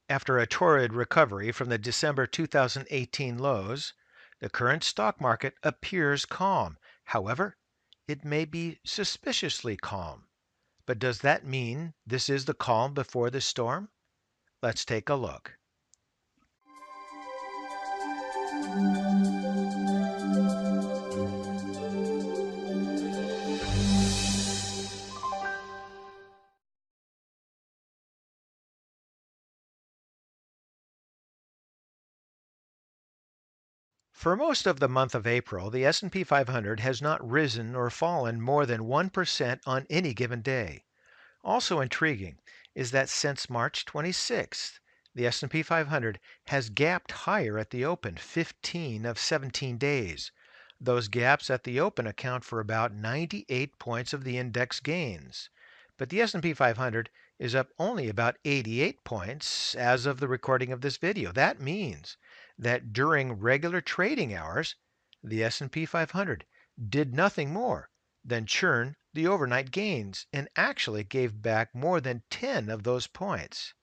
After a torrid recovery from the December 2018 lows, the current stock market appears calm. However, it may be suspiciously calm. But does that mean this is the calm before the storm? Let's take a look. For most of the month of April, the S&P 500 has not risen or fallen more than 1% on any given day. Also intriguing is that since March 26th, the S&P 500 has gapped higher at the open 15 of 17 days. Those gaps at the open account for about 98 points of the index gains. But the S&P 500 is up only about 88 points as of the recording of this video. That means that during regular trading hours, the S&P 500 did nothing more than churn the overnight gains and actually gave back more than 10 of those points.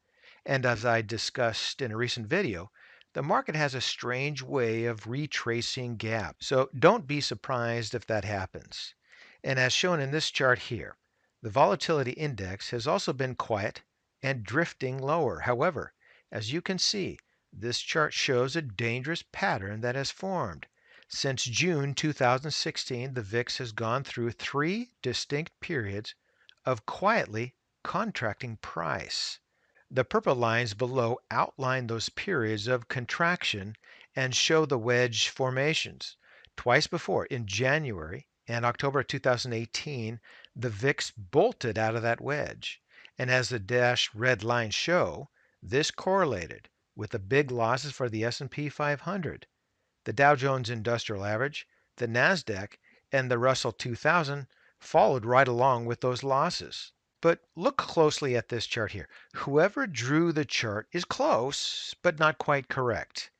And as I discussed in a recent video, the market has a strange way of retracing gaps. So don't be surprised if that happens. And as shown in this chart here, the volatility index has also been quiet and drifting lower. However, as you can see, this chart shows a dangerous pattern that has formed. Since June 2016, the VIX has gone through 3 distinct periods of quietly contracting price. The purple lines below outline those periods of contraction and show the wedge formations. Twice before, in January and October 2018, the VIX bolted out of that wedge. And as the dashed red lines show, this correlated with the big losses for the S&P 500. The Dow Jones Industrial Average, the Nasdaq, and the Russell 2000 followed right along with those losses. But look closely at this chart here. Whoever drew the chart is close, but not quite correct.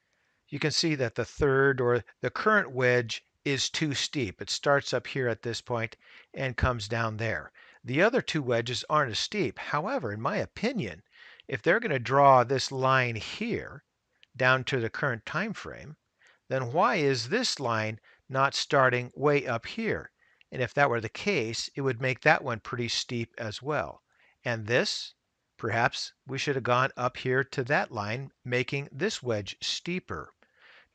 You can see that the third or the current wedge is too steep. It starts up here at this point and comes down there. The other two wedges aren't as steep. However, in my opinion, if they're going to draw this line here down to the current time frame, then why is this line not starting way up here? And if that were the case, it would make that one pretty steep as well. And this, perhaps we should have gone up here to that line, making this wedge steeper.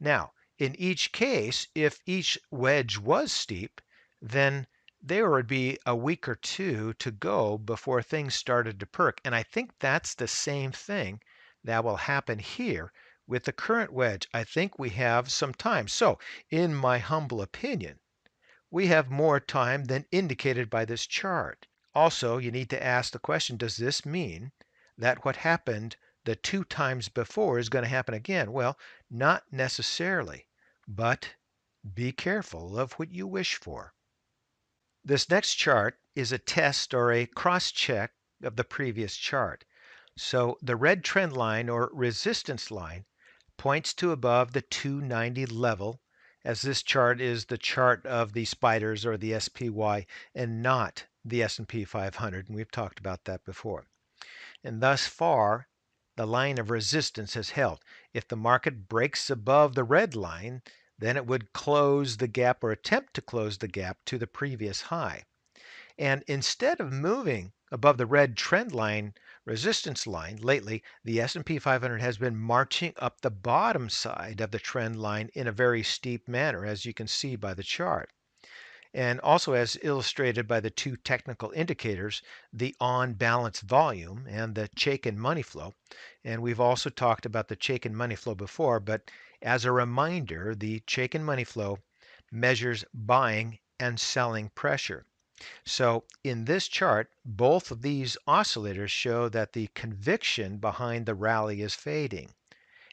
Now, in each case, if each wedge was steep, then there would be a week or two to go before things started to perk. And I think that's the same thing that will happen here with the current wedge. I think we have some time. So, in my humble opinion, we have more time than indicated by this chart. Also, you need to ask the question, does this mean that what happened the 2 times before is going to happen again? Well, not necessarily, but be careful of what you wish for. This next chart is a test or a cross-check of the previous chart. So the red trend line or resistance line points to above the 290 level, as this chart is the chart of the spiders or the SPY and not the S&P 500, and we've talked about that before. And thus far, the line of resistance has held. If the market breaks above the red line, then it would close the gap or attempt to close the gap to the previous high. And instead of moving above the red trend line resistance line, lately the S&P 500 has been marching up the bottom side of the trend line in a very steep manner, as you can see by the chart. And also as illustrated by the 2 technical indicators, the on-balance volume and the Chaikin money flow. And we've also talked about the Chaikin money flow before, but as a reminder, the Chaikin money flow measures buying and selling pressure. So in this chart, both of these oscillators show that the conviction behind the rally is fading,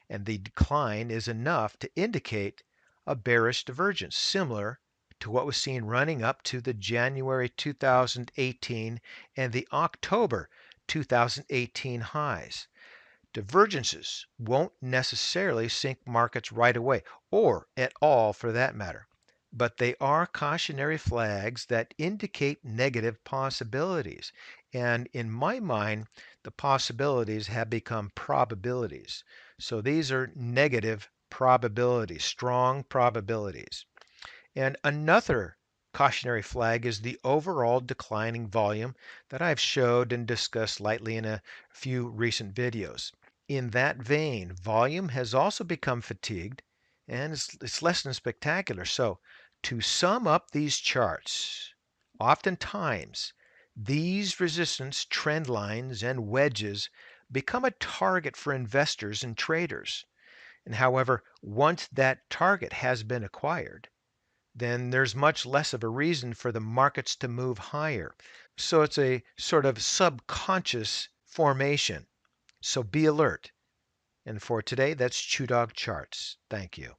and the decline is enough to indicate a bearish divergence, similar to what was seen running up to the January 2018 and the October 2018 highs. Divergences won't necessarily sink markets right away, or at all for that matter. but they are cautionary flags that indicate negative possibilities. And in my mind, the possibilities have become probabilities. So these are negative probabilities, strong probabilities. And another cautionary flag is the overall declining volume that I've showed and discussed lightly in a few recent videos. In that vein, volume has also become fatigued and it's less than spectacular. So, to sum up these charts, oftentimes these resistance trend lines and wedges become a target for investors and traders. And however, once that target has been acquired, then there's much less of a reason for the markets to move higher. So it's a sort of subconscious formation. So be alert. And for today, that's ChewDog Charts. Thank you.